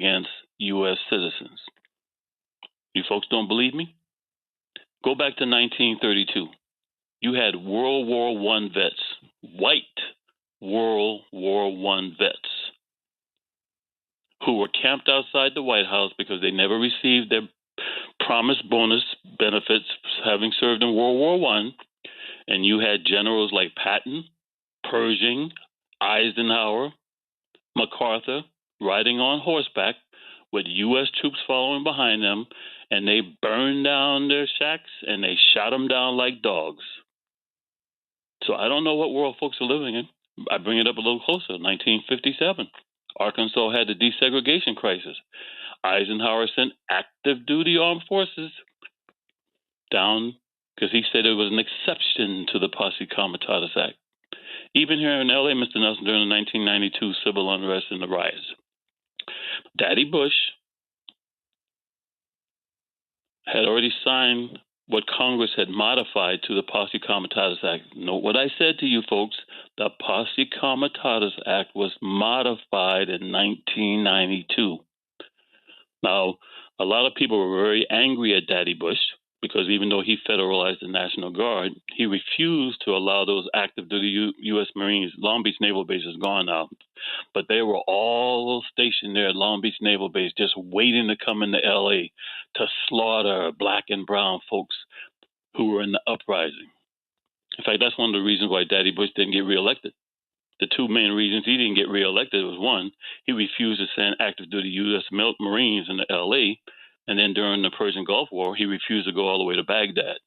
against U.S. citizens. You folks don't believe me? Go back to 1932. You had World War I vets, white World War I vets, who were camped outside the White House because they never received their promised bonus benefits having served in World War I. And you had generals like Patton, Pershing, Eisenhower, MacArthur riding on horseback with U.S. troops following behind them, and they burned down their shacks and they shot them down like dogs. So I don't know what world folks are living in. I bring it up a little closer. 1957, Arkansas had the desegregation crisis. Eisenhower sent active duty armed forces down because he said it was an exception to the Posse Comitatus Act. Even here in L.A., Mr. Nelson, during the 1992 civil unrest and the riots, Daddy Bush had already signed what Congress had modified to the Posse Comitatus Act. Note what I said to you folks. The Posse Comitatus Act was modified in 1992. Now, a lot of people were very angry at Daddy Bush because even though he federalized the National Guard, he refused to allow those active duty U.S. Marines. Long Beach Naval Base is gone now, but they were all stationed there at Long Beach Naval Base just waiting to come into L.A. to slaughter black and brown folks who were in the uprising. In fact, that's one of the reasons why Daddy Bush didn't get reelected. The two main reasons he didn't get reelected was, one, he refused to send active duty U.S. Marines into L.A., and then during the Persian Gulf War, he refused to go all the way to Baghdad.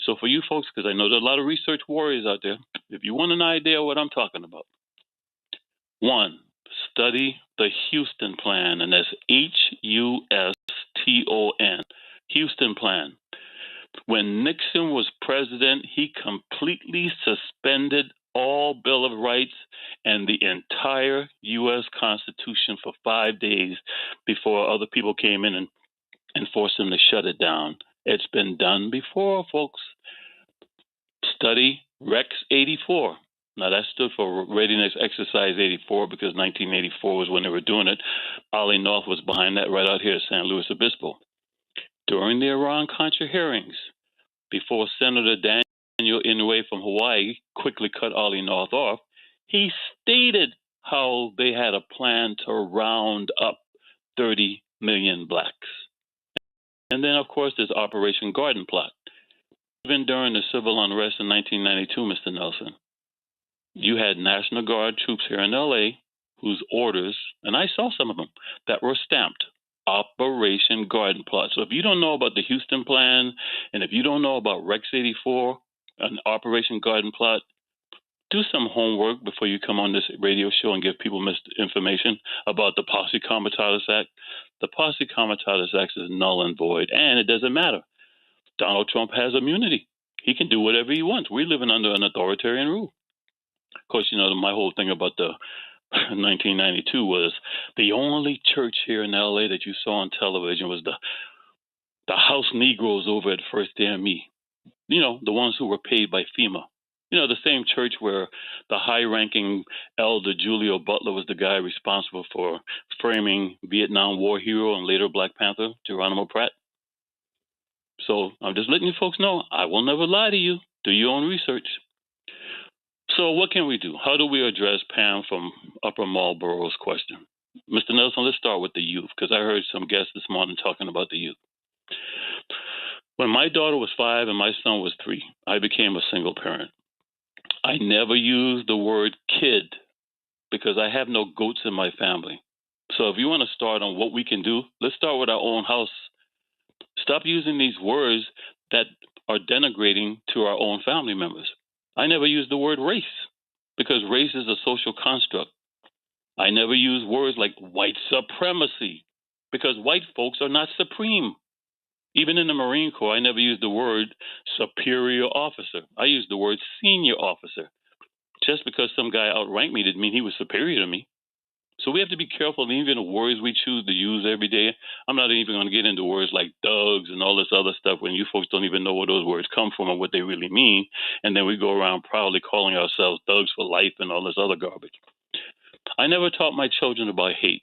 So for you folks, because I know there are a lot of research warriors out there, if you want an idea of what I'm talking about, one, study the Houston Plan, and that's H-U-S-T-O-N, Houston Plan. When Nixon was president, he completely suspended all Bill of Rights and the entire U.S. Constitution for 5 days before other people came in and forced him to shut it down. It's been done before, folks. Study Rex 84. Now, that stood for Readiness Exercise 84 because 1984 was when they were doing it. Ollie North was behind that right out here at San Luis Obispo. During the Iran-Contra hearings, before Senator Daniel Inouye from Hawaii quickly cut Ollie North off, he stated how they had a plan to round up 30 million blacks. And then, of course, there's Operation Garden Plot. Even during the civil unrest in 1992, Mr. Nelson, you had National Guard troops here in L.A. whose orders, and I saw some of them, that were stamped Operation Garden Plot. So if you don't know about the Houston Plan, and if you don't know about Rex 84 and Operation Garden Plot, do some homework before you come on this radio show and give people misinformation about the Posse Comitatus Act. The Posse Comitatus Act is null and void, and it doesn't matter. Donald Trump has immunity. He can do whatever he wants. We're living under an authoritarian rule. Of course, you know, my whole thing about the 1992 was the only church here in L.A. that you saw on television was the house Negroes over at First DME. You know, the ones who were paid by FEMA. You know, the same church where the high-ranking elder Julio Butler was the guy responsible for framing Vietnam War hero and later Black Panther, Geronimo Pratt. So I'm just letting you folks know, I will never lie to you. Do your own research. So what can we do? How do we address Pam from Upper Marlboro's question? Mr. Nelson, let's start with the youth, because I heard some guests this morning talking about the youth. When my daughter was 5 and my son was 3, I became a single parent. I never used the word kid because I have no goats in my family. So if you want to start on what we can do, let's start with our own house. Stop using these words that are denigrating to our own family members. I never used the word race because race is a social construct. I never use words like white supremacy because white folks are not supreme. Even in the Marine Corps, I never used the word superior officer. I used the word senior officer. Just because some guy outranked me didn't mean he was superior to me. So we have to be careful, even the words we choose to use every day. I'm not even going to get into words like thugs and all this other stuff when you folks don't even know where those words come from or what they really mean. And then we go around proudly calling ourselves thugs for life and all this other garbage. I never taught my children about hate.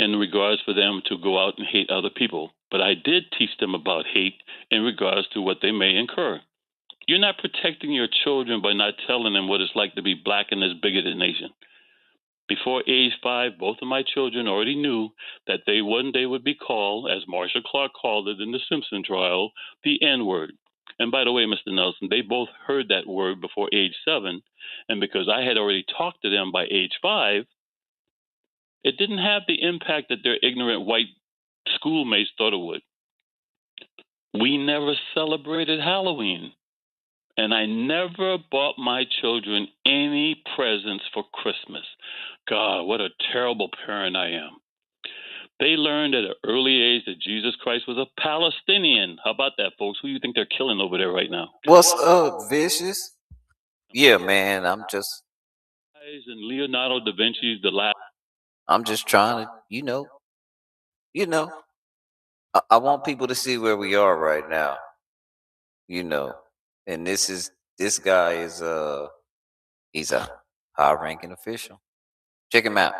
in regards for them to go out and hate other people. But I did teach them about hate in regards to what they may incur. You're not protecting your children by not telling them what it's like to be black in this bigoted nation. Before age 5, both of my children already knew that they one day would be called, as Marcia Clark called it in the Simpson trial, the N word. And by the way, Mr. Nelson, they both heard that word before age 7. And because I had already talked to them by age 5, it didn't have the impact that their ignorant white schoolmates thought it would. We never celebrated Halloween. And I never bought my children any presents for Christmas. God, what a terrible parent I am. They learned at an early age that Jesus Christ was a Palestinian. How about that, folks? Who do you think they're killing over there right now? What's up, Vicious? Yeah, man. And Leonardo da Vinci's The Last. I'm just trying to, you know. I want people to see where we are right now, you know. And this guy is he's a high-ranking official. Check him out.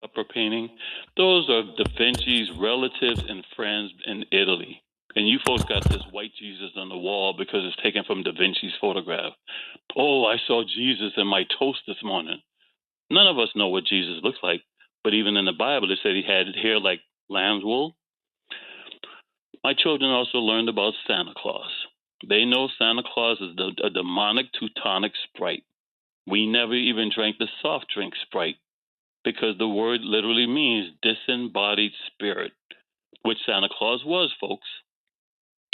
Upper painting. Those are Da Vinci's relatives and friends in Italy. And you folks got this white Jesus on the wall because it's taken from Da Vinci's photograph. Oh, I saw Jesus in my toast this morning. None of us know what Jesus looks like, but even in the Bible, it said he had hair like lamb's wool. My children also learned about Santa Claus. They know Santa Claus is a demonic Teutonic sprite. We never even drank the soft drink Sprite because the word literally means disembodied spirit, which Santa Claus was, folks.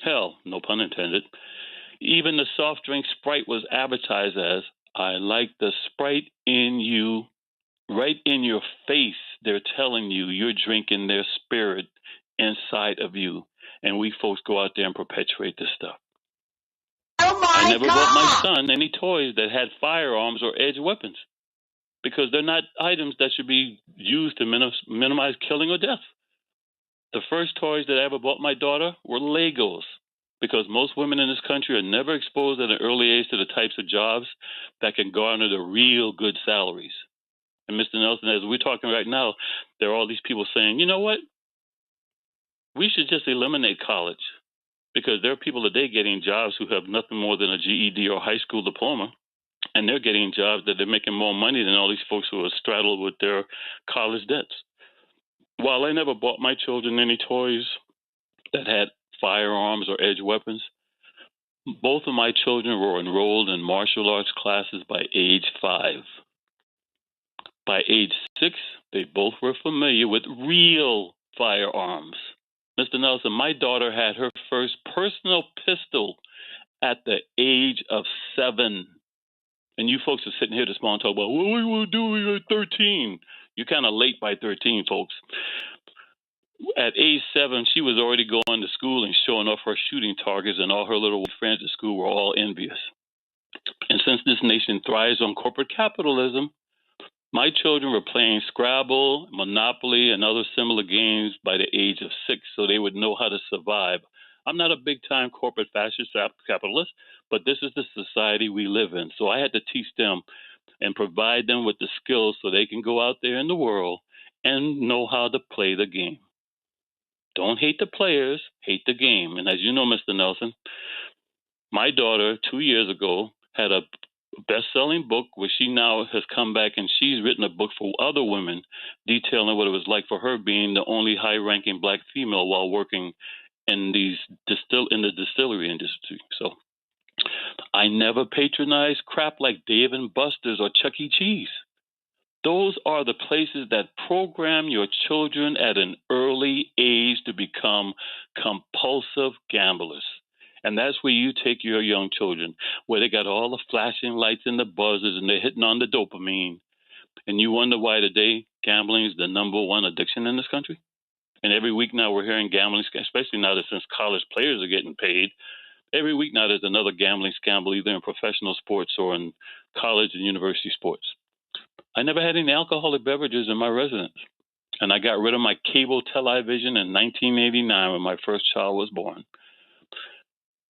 Hell, no pun intended. Even the soft drink Sprite was advertised as, I like the Sprite in you. Right in your face, they're telling you you're drinking their spirit inside of you. And we folks go out there and perpetuate this stuff. Oh my I never God! bought my son any toys that had firearms or edged weapons because they're not items that should be used to minimize killing or death. The first toys that I ever bought my daughter were Legos because most women in this country are never exposed at an early age to the types of jobs that can garner the real good salaries. And Mr. Nelson, as we're talking right now, there are all these people saying, you know what? We should just eliminate college because there are people today getting jobs who have nothing more than a GED or high school diploma, and they're getting jobs that they're making more money than all these folks who are straddled with their college debts. While I never bought my children any toys that had firearms or edged weapons, both of my children were enrolled in martial arts classes by age 5. By age 6, they both were familiar with real firearms. Mr. Nelson, my daughter had her first personal pistol at the age of 7. And you folks are sitting here this morning talking about, what we were doing at 13. You're kind of late by 13, folks. At age 7, she was already going to school and showing off her shooting targets, and all her little friends at school were all envious. And since this nation thrives on corporate capitalism, my children were playing Scrabble, Monopoly, and other similar games by the age of 6 so they would know how to survive. I'm not a big-time corporate fascist capitalist, but this is the society we live in. So I had to teach them and provide them with the skills so they can go out there in the world and know how to play the game. Don't hate the players, hate the game. And as you know, Mr. Nelson, my daughter 2 years ago had a best-selling book where she now has come back and she's written a book for other women detailing what it was like for her being the only high-ranking black female while working in the distillery industry. So I never patronized crap like Dave and Buster's or Chuck E. Cheese. Those are the places that program your children at an early age to become compulsive gamblers. And that's where you take your young children, where they got all the flashing lights and the buzzers and they're hitting on the dopamine. And you wonder why today gambling is the number one addiction in this country. And every week now we're hearing gambling, especially now that since college players are getting paid, every week now there's another gambling scandal either in professional sports or in college and university sports. I never had any alcoholic beverages in my residence. And I got rid of my cable television in 1989 when my first child was born.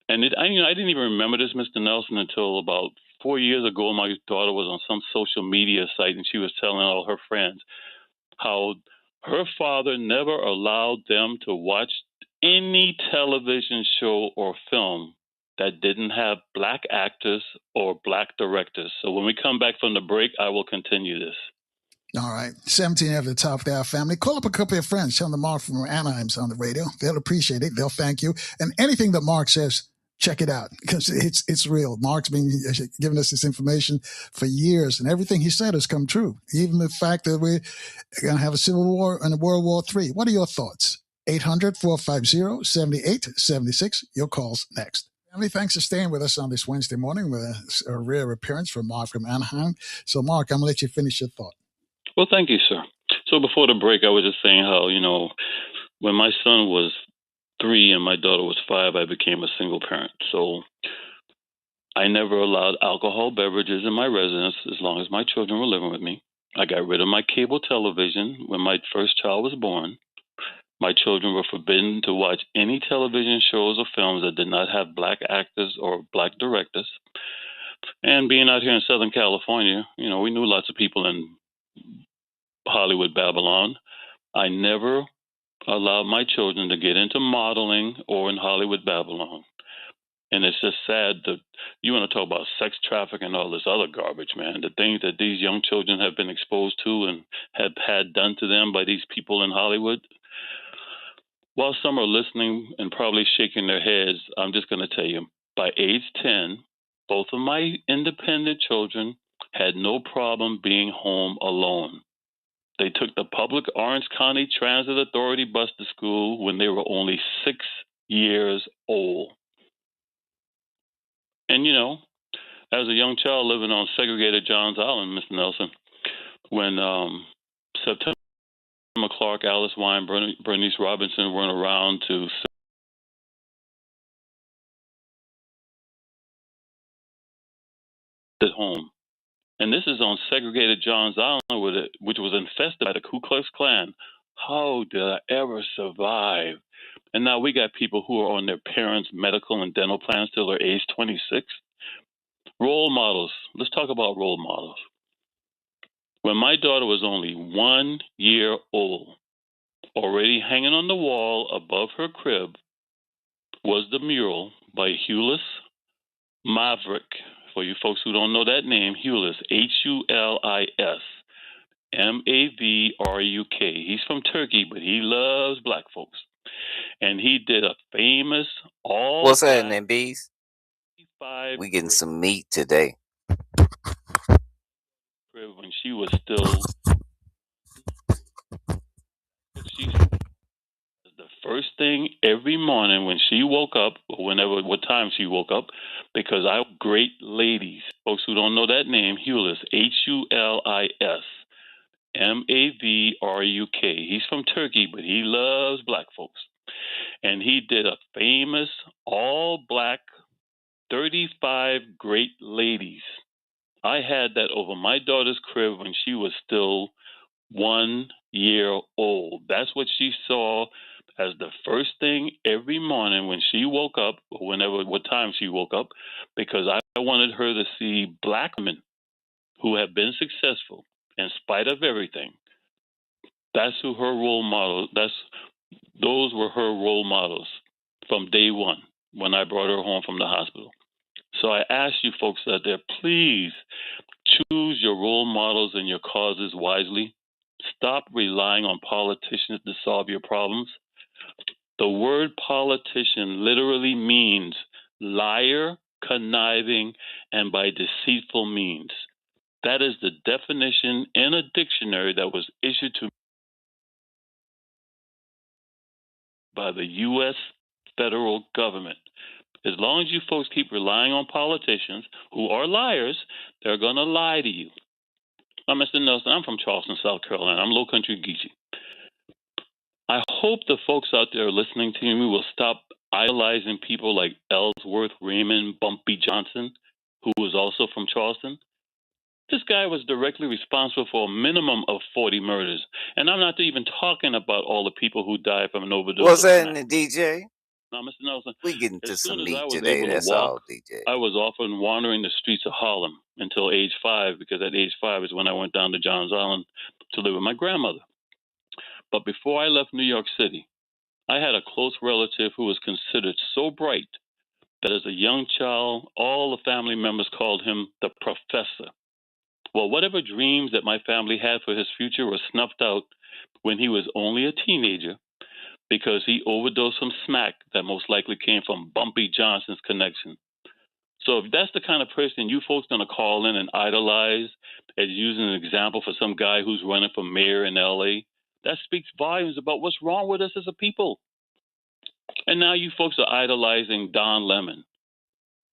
And I didn't even remember this, Mr. Nelson, until about 4 years ago. My daughter was on some social media site and she was telling all her friends, how her father never allowed them to watch any television show or film that didn't have black actors or black directors. So when we come back from the break, I will continue this. All right. 17 at the top of our family. Call up a couple of friends. Tell them Mark from Anaheim's on the radio. They'll appreciate it. They'll thank you. And anything that Mark says, check it out because it's real. Mark's been giving us this information for years, and everything he said has come true. Even the fact that we're going to have a civil war and a World War III. What are your thoughts? 800-450-7876. Your call's next. Family, thanks for staying with us on this Wednesday morning with a rare appearance from Mark from Anaheim. So, Mark, I'm going to let you finish your thought. Well, thank you, sir. So before the break, I was just saying how, when my son was 3 and my daughter was 5, I became a single parent. So I never allowed alcohol beverages in my residence as long as my children were living with me. I got rid of my cable television when my first child was born. My children were forbidden to watch any television shows or films that did not have black actors or black directors. And being out here in Southern California, we knew lots of people in Hollywood Babylon. I never allowed my children to get into modeling or in Hollywood Babylon. And it's just sad that you want to talk about sex trafficking and all this other garbage, man. The things that these young children have been exposed to and have had done to them by these people in Hollywood. While some are listening and probably shaking their heads, I'm just going to tell you, by age 10, both of my independent children had no problem being home alone. They took the public Orange County Transit Authority bus to school when they were only 6 years old. And, as a young child living on segregated Johns Island, Mr. Nelson, when September Clark, Alice Wine, Bernice Robinson weren't around to sit home. And this is on segregated Johns Island, which was infested by the Ku Klux Klan. How did I ever survive? And now we got people who are on their parents' medical and dental plans till they're age 26. Role models. Let's talk about role models. When my daughter was only 1 year old, already hanging on the wall above her crib was the mural by Hulis Maverick. For you folks who don't know that name, Hulis, Hulis Mavruk. He's from Turkey, but he loves black folks. And he did a famous all. What's happening, bees? We getting some meat today. When she was still, the first thing every morning when she woke up, or what time she woke up, because I great ladies, folks who don't know that name, Hulis, Hulis Mavruk. He's from Turkey, but he loves black folks. And he did a famous all-black 35 great ladies. I had that over my daughter's crib when she was still 1 year old. That's what she saw as the first thing every morning when she woke up, or what time she woke up, because I wanted her to see black women who have been successful in spite of everything. That's who her role model. Those were her role models from day one when I brought her home from the hospital. So I ask you folks out there, please choose your role models and your causes wisely. Stop relying on politicians to solve your problems. The word politician literally means liar, conniving, and by deceitful means. That is the definition in a dictionary that was issued to me by the U.S. federal government. As long as you folks keep relying on politicians who are liars, they're going to lie to you. I'm Mr. Nelson. I'm from Charleston, South Carolina. I'm Low Country Geechee. I hope the folks out there listening to me will stop idolizing people like Ellsworth Raymond Bumpy Johnson, who was also from Charleston. This guy was directly responsible for a minimum of 40 murders. And I'm not even talking about all the people who died from an overdose. What's that in the DJ? Now, Mr. Nelson, we getting to some meat I today. That's all, DJ. I was often wandering the streets of Harlem until age 5, because at age 5 is when I went down to Johns Island to live with my grandmother. But before I left New York City, I had a close relative who was considered so bright that as a young child, all the family members called him the professor. Well, whatever dreams that my family had for his future were snuffed out when he was only a teenager because he overdosed some smack that most likely came from Bumpy Johnson's connection. So if that's the kind of person you folks gonna call in and idolize as using an example for some guy who's running for mayor in LA, that speaks volumes about what's wrong with us as a people. And now you folks are idolizing Don Lemon.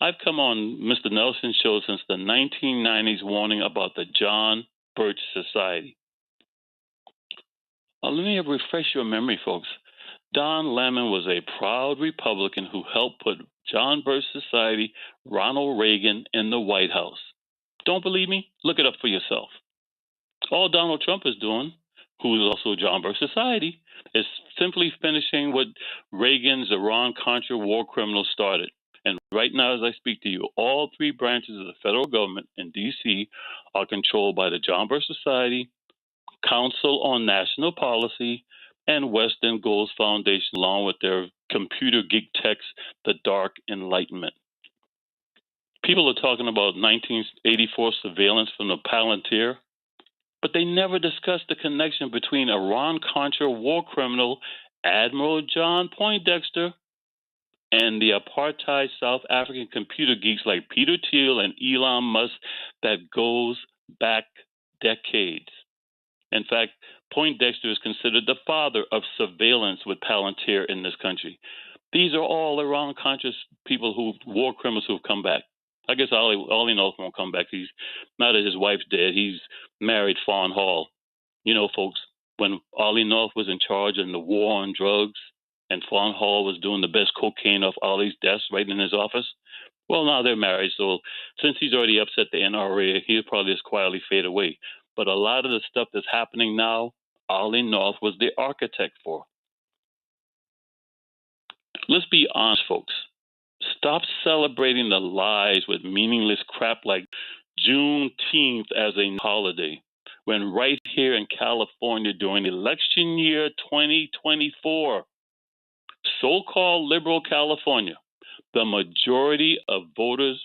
I've come on Mr. Nelson's show since the 1990s warning about the John Birch Society. Let me refresh your memory, folks. Don Lemon was a proud Republican who helped put John Birch Society, Ronald Reagan in the White House. Don't believe me? Look it up for yourself. All Donald Trump is doing, who is also John Birch Society, is simply finishing what Reagan's Iran-Contra war criminals started. And right now, as I speak to you, all three branches of the federal government in D.C. are controlled by the John Birch Society, Council on National Policy, and Western Goals Foundation, along with their computer geek text, the Dark Enlightenment. People are talking about 1984 surveillance from the Palantir, but they never discussed the connection between Iran-Contra war criminal Admiral John Poindexter and the apartheid South African computer geeks like Peter Thiel and Elon Musk that goes back decades. In fact, Poindexter is considered the father of surveillance with Palantir in this country. These are all Iran-Contra people war criminals who've come back. I guess Ollie North won't come back. He's now that his wife's dead. He's married Fawn Hall. You know, folks, when Ollie North was in charge in the war on drugs, and Fawn Hall was doing the best cocaine off Ollie's desk right in his office. Well, now they're married, so since he's already upset the NRA, he'll probably just quietly fade away. But a lot of the stuff that's happening now, Ollie North was the architect for. Let's be honest, folks. Stop celebrating the lies with meaningless crap like Juneteenth as a holiday, when right here in California during election year 2024, so-called liberal California, the majority of voters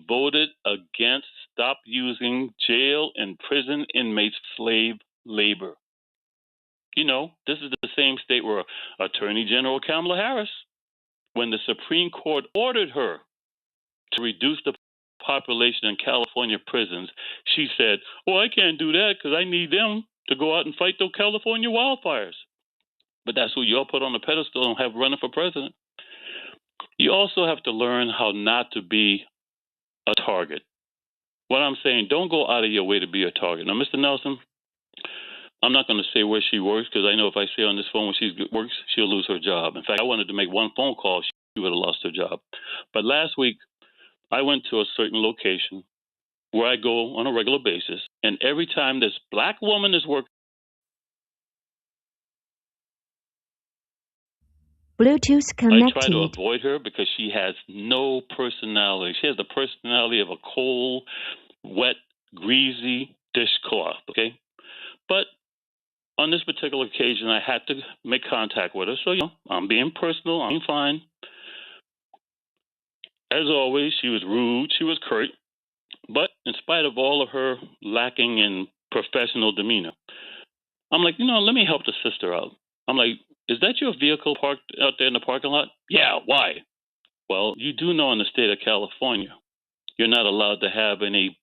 voted against stop using jail and prison inmates slave labor. You know, this is the same state where Attorney General Kamala Harris, when the Supreme Court ordered her to reduce the population in California prisons, she said, "Oh, I can't do that because I need them to go out and fight the California wildfires." But that's who you all put on the pedestal and have running for president. You also have to learn how not to be a target. What I'm saying, don't go out of your way to be a target. Now, Mr. Nelson, I'm not going to say where she works because I know if I say on this phone where she works, she'll lose her job. In fact, I wanted to make one phone call, she would have lost her job. But last week, I went to a certain location where I go on a regular basis, and every time this black woman is working, Bluetooth connected. I try to avoid her because she has no personality. She has the personality of a cold, wet, greasy dishcloth, okay? But on this particular occasion, I had to make contact with her. So, I'm being personal. I'm fine. As always, she was rude. She was curt. But in spite of all of her lacking in professional demeanor, I'm like, let me help the sister out. I'm like, is that your vehicle parked out there in the parking lot? Yeah, why? Well, you do know in the state of California, you're not allowed to have any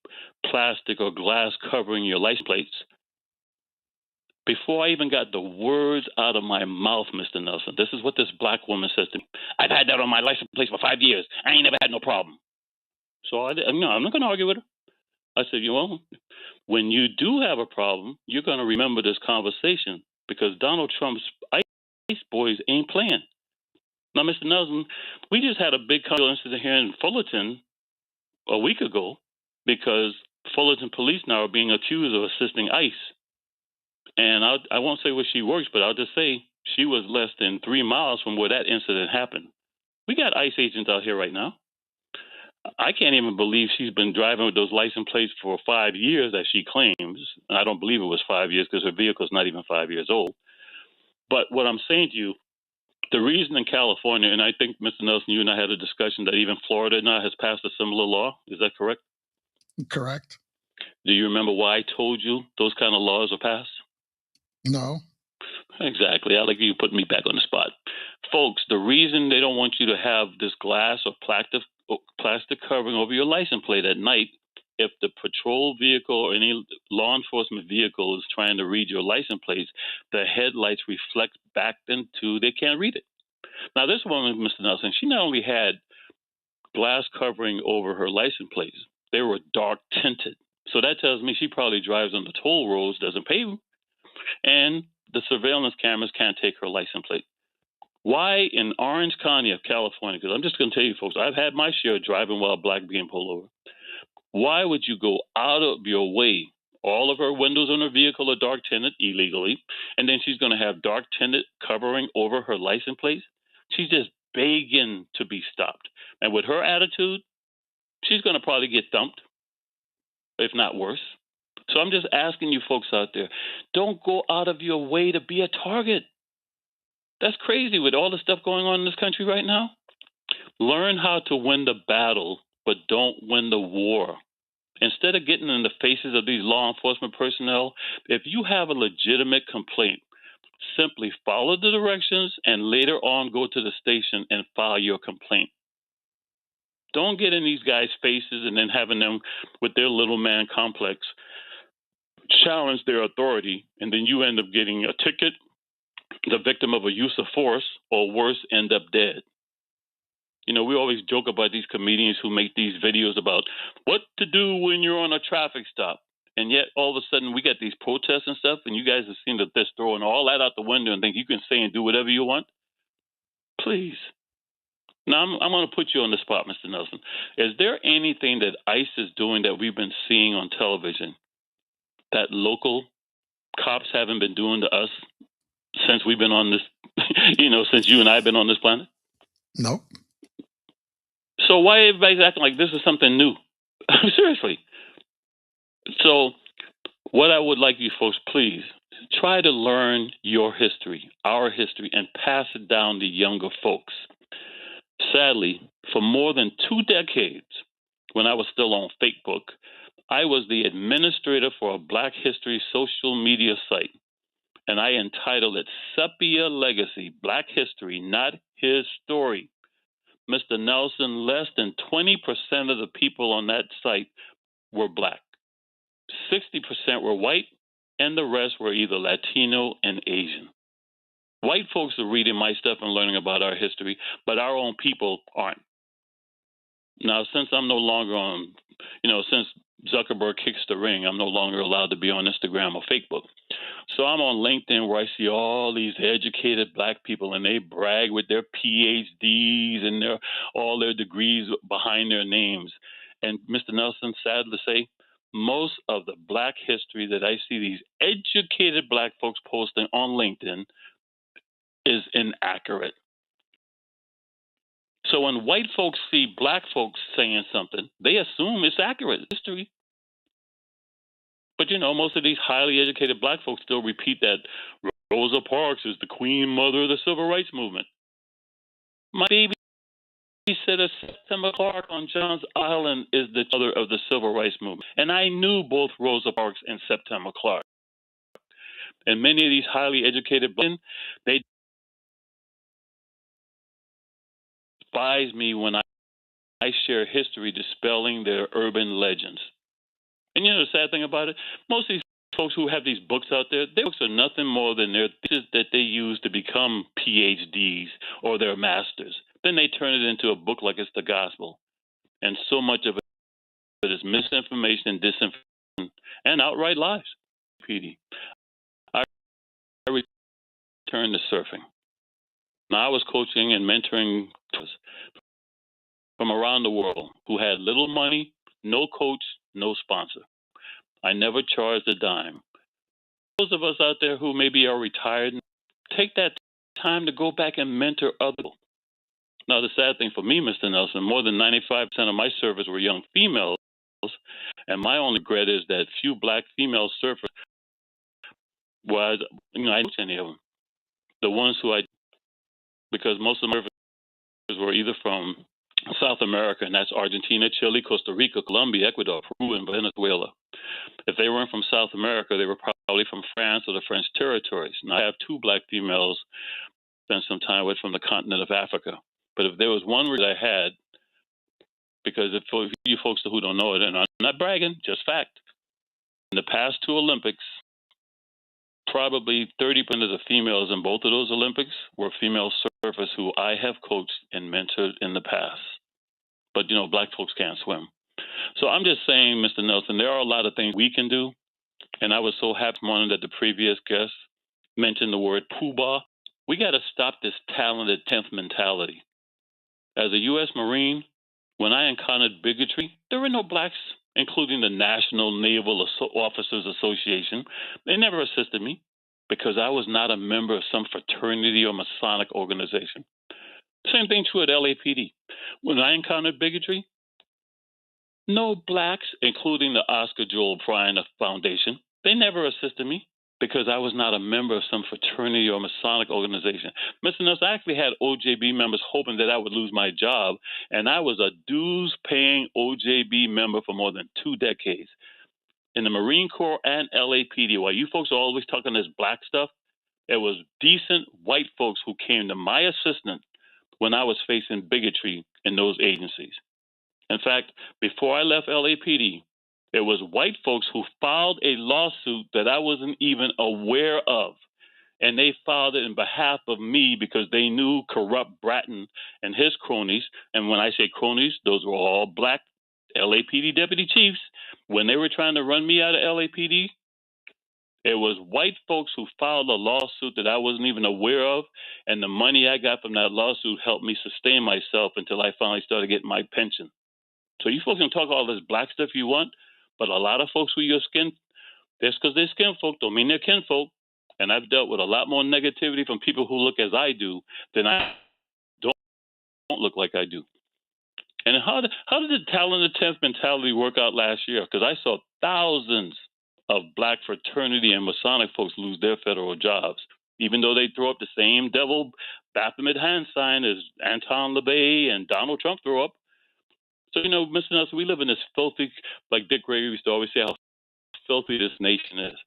plastic or glass covering your license plates. Before I even got the words out of my mouth, Mr. Nelson, this is what this black woman says to me. "I've had that on my license plate for 5 years. I ain't never had no problem." So I'm not going to argue with her. I said, when you do have a problem, you're going to remember this conversation because Donald Trump's ICE boys ain't playing. Now, Mr. Nelson, we just had a big incident here in Fullerton a week ago because Fullerton police now are being accused of assisting ICE. And I won't say where she works, but I'll just say she was less than 3 miles from where that incident happened. We got ICE agents out here right now. I can't even believe she's been driving with those license plates for 5 years, as she claims. And I don't believe it was 5 years because her vehicle's not even 5 years old. But what I'm saying to you, the reason in California, and I think, Mr. Nelson, you and I had a discussion that even Florida now has passed a similar law. Is that correct? Correct. Do you remember why I told you those kind of laws are passed? No. Exactly. I like you putting me back on the spot. Folks, the reason they don't want you to have this glass or plastic covering over your license plate at night, if the patrol vehicle or any law enforcement vehicle is trying to read your license plates, the headlights reflect back into, they can't read it. Now, this woman, Mr. Nelson, she not only had glass covering over her license plates, they were dark tinted. So that tells me she probably drives on the toll roads, doesn't pay them, and the surveillance cameras can't take her license plate. Why in Orange County of California, because I'm just going to tell you folks, I've had my share of driving while black being pulled over. Why would you go out of your way? All of her windows on her vehicle are dark tinted illegally, and then she's going to have dark tinted covering over her license plates. She's just begging to be stopped. And with her attitude, she's going to probably get dumped, if not worse. So I'm just asking you folks out there, don't go out of your way to be a target. That's crazy with all the stuff going on in this country right now. Learn how to win the battle, but don't win the war. Instead of getting in the faces of these law enforcement personnel, if you have a legitimate complaint, simply follow the directions and later on go to the station and file your complaint. Don't get in these guys' faces and then having them with their little man complex challenge their authority, and then you end up getting a ticket, the victim of a use of force, or worse, end up dead. You know, we always joke about these comedians who make these videos about what to do when you're on a traffic stop. And yet, all of a sudden, we got these protests and stuff, and you guys have seen that they're throwing all that out the window and think you can say and do whatever you want. Please. Now, I'm going to put you on the spot, Mr. Nelson. Is there anything that ICE is doing that we've been seeing on television that local cops haven't been doing to us since we've been on this, since you and I have been on this planet? Nope. So why everybody's acting like this is something new? Seriously. So what I would like you folks, please, try to learn your history, our history, and pass it down to younger folks. Sadly, for more than 2 decades, when I was still on Facebook, I was the administrator for a Black History social media site, and I entitled it Sepia Legacy, Black History, Not His Story. Mr. Nelson, less than 20% of the people on that site were black. 60% were white, and the rest were either Latino and Asian. White folks are reading my stuff and learning about our history, but our own people aren't. Now, since I'm no longer on, since Zuckerberg kicks the ring, I'm no longer allowed to be on Instagram or Facebook. So I'm on LinkedIn where I see all these educated black people, and they brag with their PhDs and all their degrees behind their names. And Mr. Nelson, sad to say, most of the black history that I see these educated black folks posting on LinkedIn is inaccurate. So when white folks see black folks saying something, they assume it's accurate history. But, most of these highly educated black folks still repeat that Rosa Parks is the queen mother of the civil rights movement. My babysitter, September Clark on Johns Island, is the mother of the civil rights movement. And I knew both Rosa Parks and September Clark. And many of these highly educated black men, they despise me when I share history dispelling their urban legends. And the sad thing about it, most of these folks who have these books out there, their books are nothing more than their thesis that they use to become PhDs or their masters. Then they turn it into a book like it's the gospel. And so much of it is misinformation and disinformation and outright lies. PD. I returned to surfing. Now I was coaching and mentoring from around the world who had little money, no coach, no sponsor. I never charged a dime. Those of us out there who maybe are retired, take that time to go back and mentor other people. Now, the sad thing for me, Mr. Nelson, more than 95% of my surfers were young females, and my only regret is that few black female surfers I didn't coach any of them. the ones who because most of the Americans were either from South America, and that's Argentina, Chile, Costa Rica, Colombia, Ecuador, Peru, and Venezuela. If they weren't from South America, they were probably from France or the French territories. Now, I have two black females spent some time with from the continent of Africa. But if there was one that I had, because if for you folks who don't know it, and I'm not bragging, just fact, in the past two Olympics, probably 30% of the females in both of those Olympics were female surfers who I have coached and mentored in the past. But, black folks can't swim. So I'm just saying, Mr. Nelson, there are a lot of things we can do. And I was so happy that the previous guest mentioned the word poobah. We got to stop this talented 10th mentality. As a U.S. Marine, when I encountered bigotry, there were no blacks, including the National Naval Officers Association. They never assisted me because I was not a member of some fraternity or Masonic organization. Same thing true at LAPD. When I encountered bigotry, no blacks, including the Oscar Joel Bryan Foundation, they never assisted me because I was not a member of some fraternity or Masonic organization. Mr. Nelson, I actually had OJB members hoping that I would lose my job, and I was a dues-paying OJB member for more than 2 decades. In the Marine Corps and LAPD, while you folks are always talking this black stuff, it was decent white folks who came to my assistance when I was facing bigotry in those agencies. In fact, before I left LAPD, it was white folks who filed a lawsuit that I wasn't even aware of. And they filed it in behalf of me because they knew corrupt Bratton and his cronies. And when I say cronies, those were all black LAPD deputy chiefs. When they were trying to run me out of LAPD, it was white folks who filed a lawsuit that I wasn't even aware of. And the money I got from that lawsuit helped me sustain myself until I finally started getting my pension. So you folks can talk all this black stuff you want, but a lot of folks with your skin, just because they're skin folk don't mean they're kinfolk. And I've dealt with a lot more negativity from people who look as I do than I don't look like I do. And how did the talented 10th mentality work out last year? Because I saw thousands of black fraternity and Masonic folks lose their federal jobs, even though they throw up the same devil Baphomet hand sign as Anton LaVey and Donald Trump throw up. So, Mr. Nelson, we live in this filthy, like Dick Gregory used to always say, how filthy this nation is.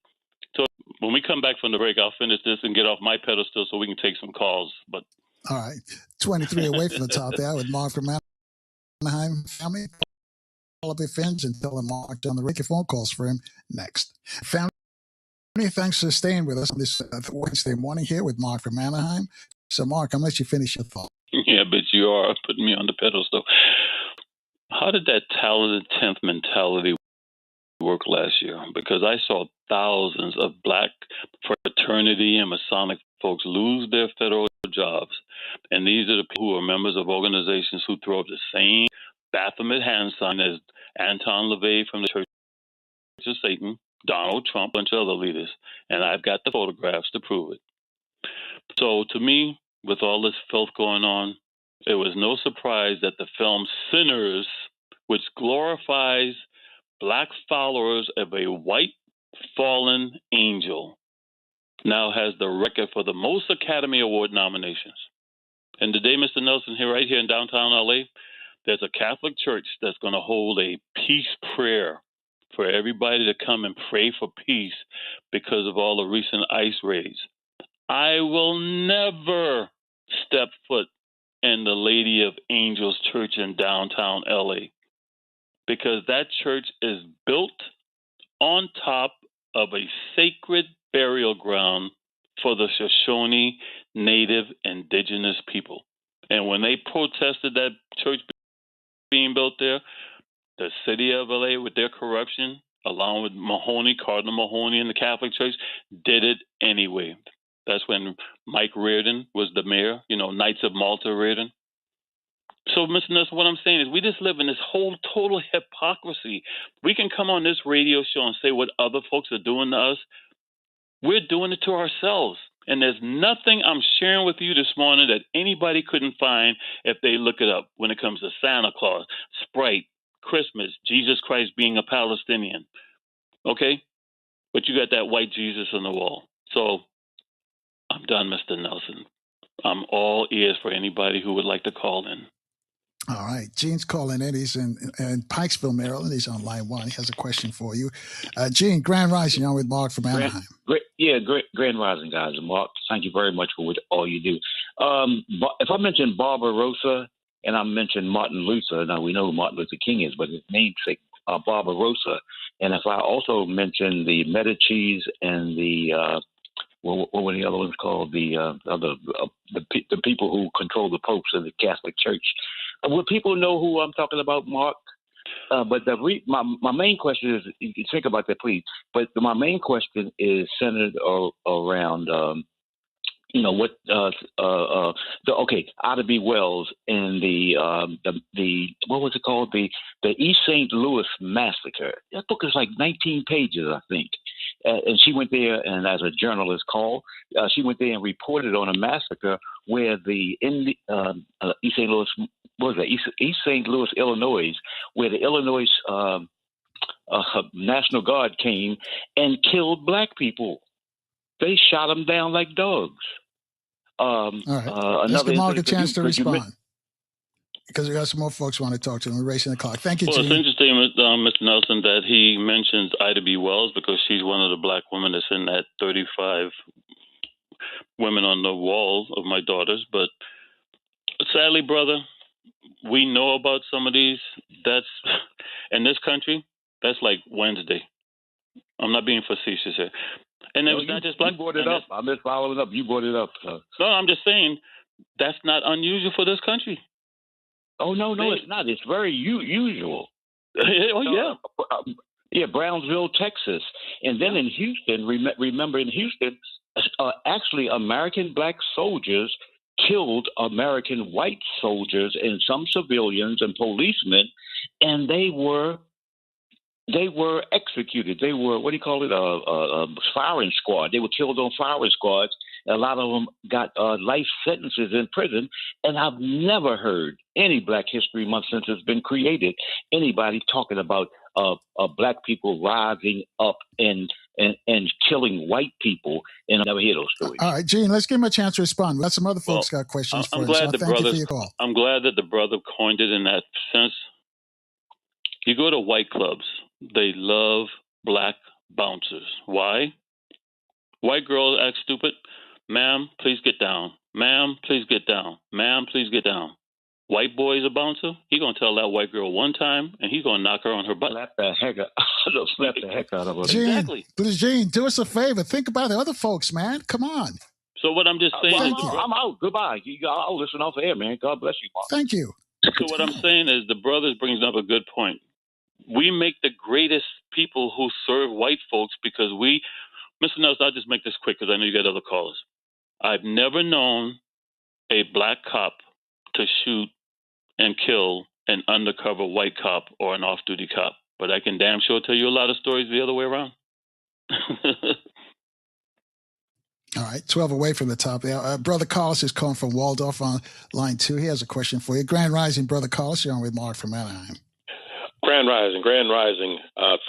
So when we come back from the break, I'll finish this and get off my pedestal so we can take some calls. But all right, 23 away from the top there with Mark from Anaheim. Family, call up your friends and tell them Mark on the break. Your phone calls for him next. Family, thanks for staying with us on this Wednesday morning here with Mark from Anaheim. So, Mark, I'm going to let you finish your thought. Yeah, but you are putting me on the pedestal. How did that talented 10th mentality work last year? Because I saw thousands of black fraternity and Masonic folks lose their federal jobs. And these are the people who are members of organizations who throw up the same Baphomet hand sign as Anton LaVey from the Church of Satan, Donald Trump, and a bunch of other leaders. And I've got the photographs to prove it. So to me, with all this filth going on, it was no surprise that the film Sinners, which glorifies black followers of a white fallen angel, now has the record for the most Academy Award nominations. And today, Mr. Nelson, right here in downtown LA, there's a Catholic church that's going to hold a peace prayer for everybody to come and pray for peace because of all the recent ICE raids. I will never step foot in the Lady of Angels Church in downtown LA because that church is built on top of a sacred burial ground for the Shoshone Native Indigenous people. And when they protested that church being built there, the city of LA, with their corruption, along with Cardinal Mahoney and the Catholic Church, did it anyway. That's when Mike Reardon was the mayor, Knights of Malta Reardon. So, Mr. Nelson, what I'm saying is we just live in this whole total hypocrisy. We can come on this radio show and say what other folks are doing to us. We're doing it to ourselves. And there's nothing I'm sharing with you this morning that anybody couldn't find if they look it up when it comes to Santa Claus, Sprite, Christmas, Jesus Christ being a Palestinian. Okay? But you got that white Jesus on the wall. So I'm done, Mr. Nelson. I'm all ears for anybody who would like to call in. All right. Gene's calling in. He's in Pikesville, Maryland. He's on line 1. He has a question for you. Gene, Grand Rising, on with Mark from Anaheim. Grand Rising, guys. And Mark, thank you very much for all you do. If I mention Barbarossa and I mention Martin Luther, now we know who Martin Luther King is, but his namesake, Barbarossa. And if I also mention the Medicis and the what were the other ones called? The people who control the popes of the Catholic Church. Will people know who I'm talking about, Mark? But my main question is, you can think about that, please. But my main question is centered around, Ida B. Wells and the what was it called? The East St. Louis massacre. That book is like 19 pages, I think. And she went there, and as a journalist she went there and reported on a massacre where East St. Louis, East St. Louis, Illinois, where the Illinois National Guard came and killed black people. They shot them down like dogs. All right. Let's give Mark a chance to respond. Because we got some more folks who want to talk to him. We're racing the clock. Thank you, Gene. Well, it's interesting, Mr. Nelson, that he mentions Ida B. Wells because she's one of the black women that's in that 35 women on the wall of my daughters. But sadly, brother, we know about some of these. That's in this country, that's like Wednesday. I'm not being facetious here. And it was not just black. You brought it up. I'm just following up. You brought it up. No, I'm just saying that's not unusual for this country. Oh, no, it's not. It's very usual. Oh, yeah. Yeah, Brownsville, Texas. And then in Houston, remember in Houston, actually American black soldiers killed American white soldiers and some civilians and policemen, and they were executed. They were, what do you call it, a firing squad. They were killed on firing squads. A lot of them got life sentences in prison. And I've never heard any Black History Month since it's been created, anybody talking about black people rising up and killing white people. And I never hear those stories. All right, Gene, let's give him a chance to respond. Let some other folks got questions for him. So thank you for your call. I'm glad that the brother coined it in that sense. You go to white clubs. They love black bouncers. Why? White girls act stupid. Ma'am, please get down. Ma'am, please get down. Ma'am, please get down. White boy is a bouncer. He's going to tell that white girl one time, and he's going to knock her on her butt. Slap the heck out of her. Gene, exactly. Please, Gene, do us a favor. Think about the other folks, man. Come on. So what I'm just saying is... I'm out. Goodbye. I'll listen off air, man. God bless you, Mark. Thank you. So what I'm saying is the brothers brings up a good point. We make the greatest people who serve white folks because Mr. Nelson, I'll just make this quick because I know you got other callers. I've never known a black cop to shoot and kill an undercover white cop or an off-duty cop. But I can damn sure tell you a lot of stories the other way around. All right, 12 away from the top. Brother Carlos is calling from Waldorf on line 2. He has a question for you. Grand Rising, Brother Carlos. You're on with Mark from Anaheim. Grand Rising.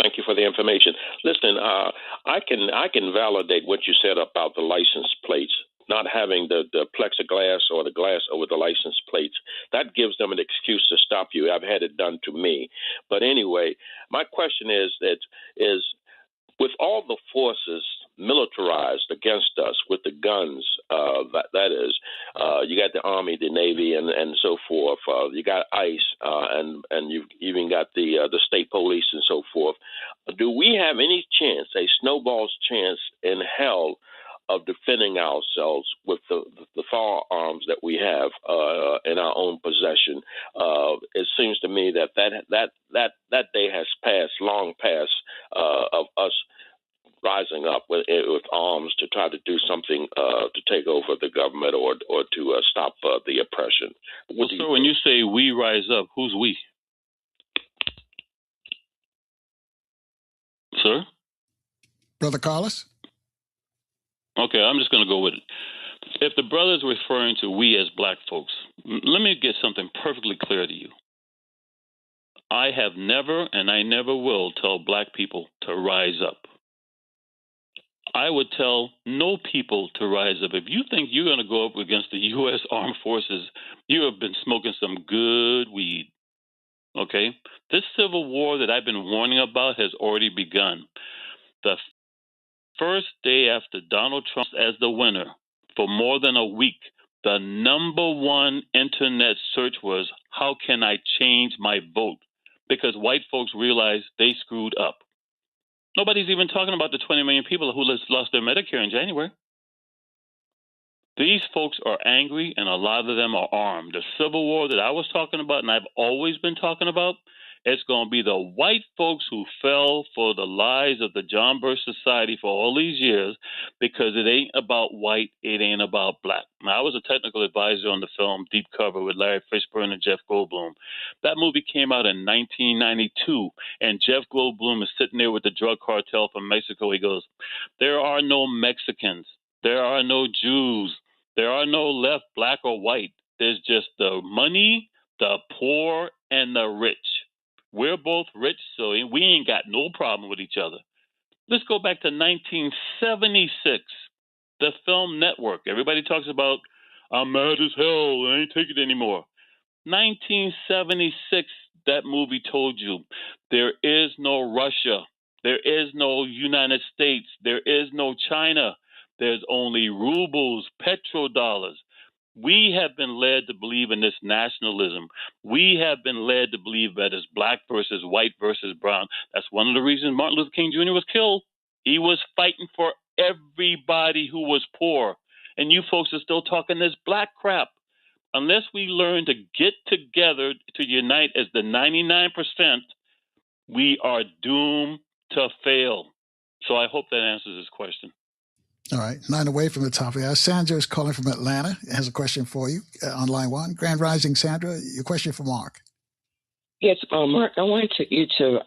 Thank you for the information. Listen, I can validate what you said about the license plates, not having the plexiglass or the glass over the license plates. That gives them an excuse to stop you. I've had it done to me. But anyway, my question is with all the forces militarized against us with the guns, that is, you got the Army, the Navy, and so forth. You got ICE, and you've even got the state police and so forth. Do we have any chance, a snowball's chance in hell, of defending ourselves with the firearms that we have in our own possession? It seems to me that day has passed, long past, of us rising up with arms to try to do something to take over the government or to stop the oppression. So when you say we rise up, who's we? Sir? Brother Carlos? Okay, I'm just going to go with it. If the brother's referring to we as black folks, let me get something perfectly clear to you. I have never and I never will tell black people to rise up. I would tell no people to rise up. If you think you're going to go up against the U.S. Armed Forces, you have been smoking some good weed. Okay? This civil war that I've been warning about has already begun. The first day after Donald Trump as the winner, for more than a week, the number one internet search was, how can I change my vote? Because white folks realized they screwed up. Nobody's even talking about the 20 million people who lost their Medicare in January. These folks are angry, and a lot of them are armed. The Civil War that I was talking about, and I've always been talking about, it's going to be the white folks who fell for the lies of the John Birch Society for all these years, because it ain't about white, it ain't about black. Now, I was a technical advisor on the film Deep Cover with Larry Fishburne and Jeff Goldblum. That movie came out in 1992, and Jeff Goldblum is sitting there with the drug cartel from Mexico. He goes, there are no Mexicans. There are no Jews. There are no left, black, or white. There's just the money, the poor, and the rich. We're both rich, so we ain't got no problem with each other. Let's go back to 1976. The film Network. Everybody talks about, I'm mad as hell, I ain't taking it anymore. 1976, that movie told you there is no Russia. There is no United States. There is no China. There's only rubles, petrodollars. We have been led to believe in this nationalism. We have been led to believe that it's black versus white versus brown. That's one of the reasons Martin Luther King Jr. was killed. He was fighting for everybody who was poor. And you folks are still talking this black crap. Unless we learn to get together to unite as the 99%, we are doomed to fail. So I hope that answers this question. All right, 9 away from the top of the hour. Sandra is calling from Atlanta. Has a question for you on line 1. Grand Rising, Sandra. Your question for Mark. Yes, Mark, I wanted you to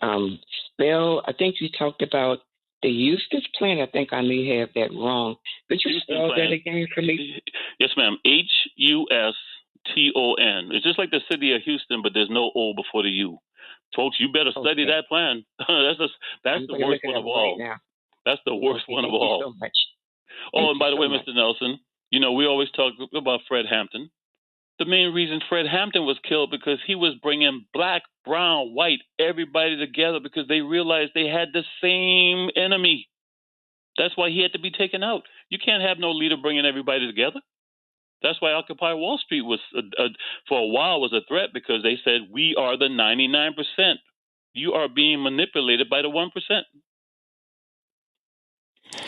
spell, I think you talked about the Eustis Plan. I think I may have that wrong. Could you spell that again for me? Yes, ma'am. Huston. It's just like the city of Houston, but there's no O before the U. Folks, you better study that plan. That's the worst one of all. Right, that's the worst one of all. Thank you so much. Oh, and by the way, Mr. Nelson, we always talk about Fred Hampton. The main reason Fred Hampton was killed because he was bringing black, brown, white, everybody together because they realized they had the same enemy. That's why he had to be taken out. You can't have no leader bringing everybody together. That's why Occupy Wall Street was, for a while, was a threat because they said, we are the 99%. You are being manipulated by the 1%.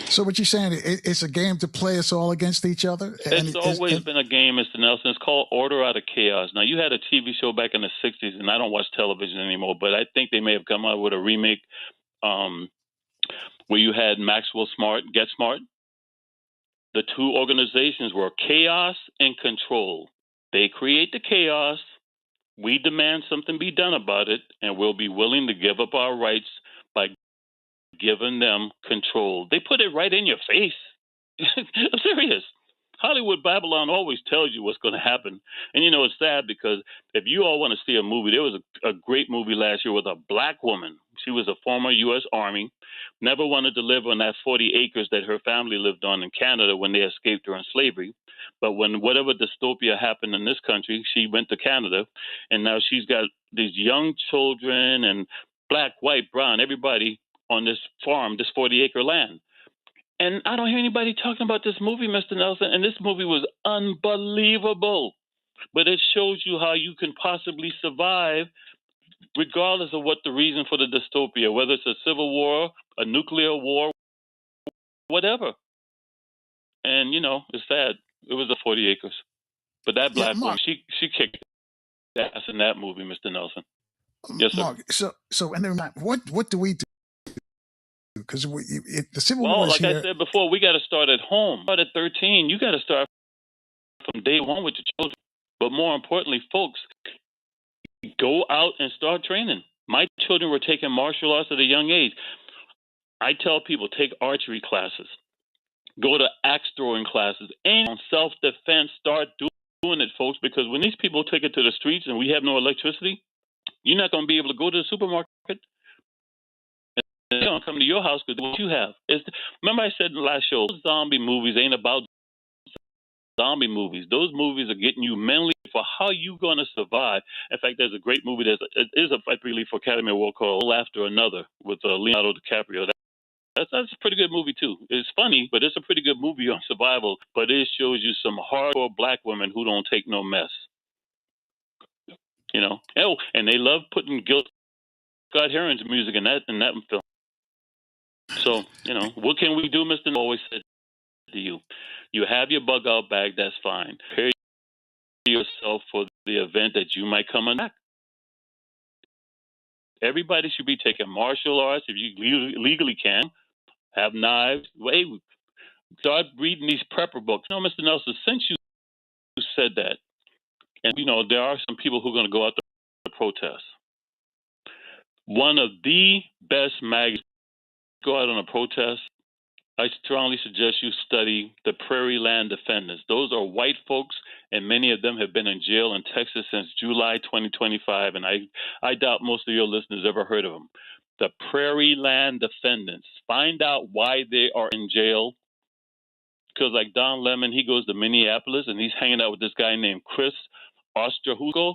So what you're saying, it's a game to play us all against each other? It's always been a game, Mr. Nelson. It's called Order Out of Chaos. Now, you had a TV show back in the 60s, and I don't watch television anymore, but I think they may have come out with a remake where you had Maxwell Smart, Get Smart. The two organizations were chaos and control. They create the chaos. We demand something be done about it, and we'll be willing to give up our rights by giving them control. They put it right in your face. I'm serious. Hollywood Babylon always tells you what's going to happen. And, it's sad because if you all want to see a movie, there was a great movie last year with a black woman. She was a former U.S. Army, never wanted to live on that 40 acres that her family lived on in Canada when they escaped during slavery. But when whatever dystopia happened in this country, she went to Canada, and now she's got these young children and black, white, brown, everybody on this farm, this 40-acre land. And I don't hear anybody talking about this movie, Mr. Nelson, and this movie was unbelievable. But it shows you how you can possibly survive regardless of what the reason for the dystopia, whether it's a civil war, a nuclear war, whatever. And, it's sad. It was the 40 acres. But that black woman, she kicked ass in that movie, Mr. Nelson. Yes, sir. Mark, so and then what do we do? Because the Civil War Well, is like here. I said before, we got to start at home. Start at 13. You got to start from day one with your children. But more importantly, folks, go out and start training. My children were taking martial arts at a young age. I tell people, take archery classes, go to axe throwing classes, and self-defense, start doing it, folks, because when these people take it to the streets and we have no electricity, you're not going to be able to go to the supermarket. they don't come to your house because what you have. Remember I said in the last show, zombie movies ain't about zombie movies. Those movies are getting you mentally for how you going to survive. In fact, there's a great movie it is I believe, for Academy Award called One After Another with Leonardo DiCaprio. That's a pretty good movie too. It's funny, but it's a pretty good movie on survival. But it shows you some hardcore black women who don't take no mess. You know, and they love putting Scott Heron's music in that film. So what can we do, Mr. Always said to you, you have your bug out bag. That's fine. Prepare yourself for the event that you might come back. Everybody should be taking martial arts if you legally can. Have knives. Wait, start reading these prepper books. Mr. Nelson, since you said that, and there are some people who are going to go out to protest. One of the best magazines to go out on a protest, I strongly suggest you study the Prairie Land Defenders. Those are white folks, and many of them have been in jail in Texas since July 2025, and I doubt most of your listeners ever heard of them. The Prairie Land Defendants. Find out why they are in jail. Because like Don Lemon, he goes to Minneapolis, and he's hanging out with this guy named Chris Osterhusko.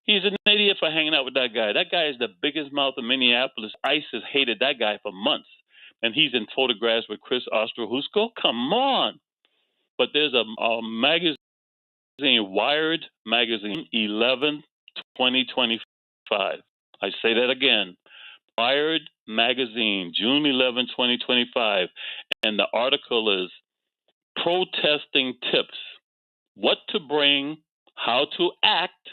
He's an idiot for hanging out with that guy. That guy is the biggest mouth in Minneapolis. ICE has hated that guy for months. And he's in photographs with Chris Osterhusko. Come on. But there's a magazine, Wired Magazine, 11/2025. I say that again. Wired Magazine, June 11, 2025. And the article is Protesting Tips. What to bring, how to act,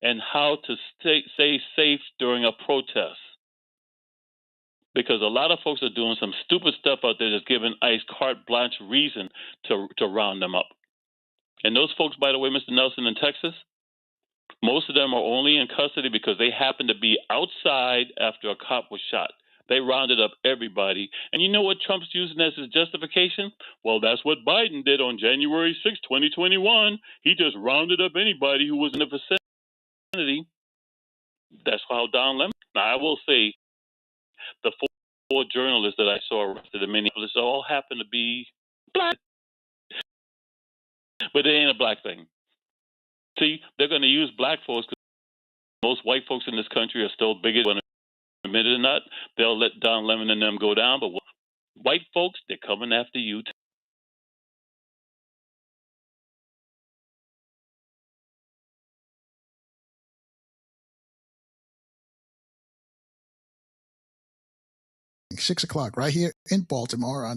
and how to stay safe during a protest. Because a lot of folks are doing some stupid stuff out there that's giving ICE carte blanche reason to round them up. And those folks, by the way, Mr. Nelson, in Texas, most of them are only in custody because they happened to be outside after a cop was shot. They rounded up everybody. And you know what Trump's using as his justification? Well, that's what Biden did on January 6, 2021. He just rounded up anybody who was in the vicinity. That's how Don Lemon. Now, I will say the four journalists that I saw arrested in Minneapolis all happen to be black. But it ain't a black thing. See, they're going to use black folks because most white folks in this country are still bigoted, whether they admit it or not. They'll let Don Lemon and them go down. But white folks, they're coming after you. $6 right here in Baltimore on